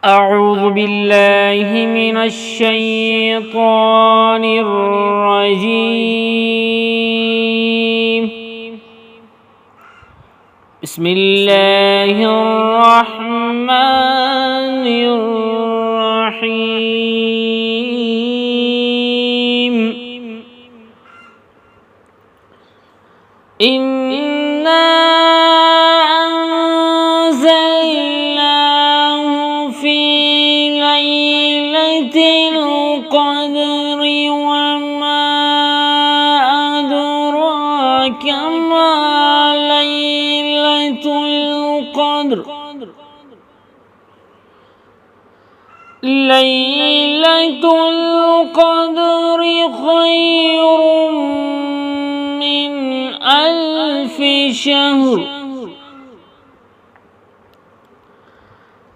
أعوذ بالله من الشيطان الرجيم. بسم الله الرحمن الرحيم. إنا أنزلناه في ليلة القدر وما أدراك ما ليلة القدر. ليلة القدر خير من 1000 شهر.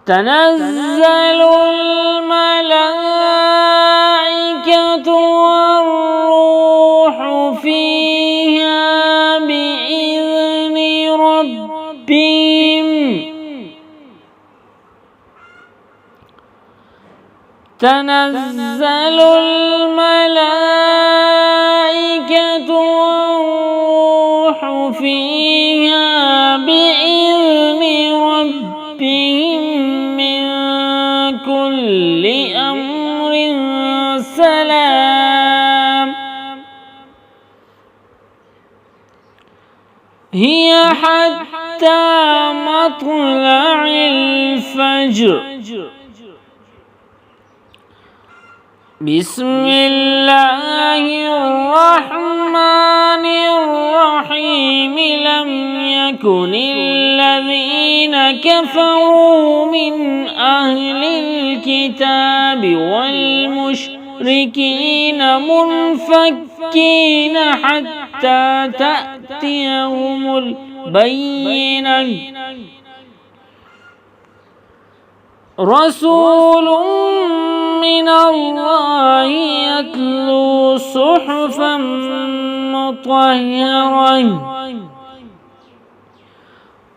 تنزل الملائكة والروح فيها بإذن ربهم. تنزل الملائكة والروح فيها بإذن ربهم من كل أمر سلام. هي حتى مطلع الفجر. بسم الله الرحمن الرحيم. لم يكن الذين كفروا من أهل الكتاب والمشركين منفكين حتى تأتيهم البينة. رسول من الله يتلو صحفا مطهرة.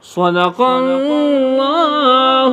صدق الله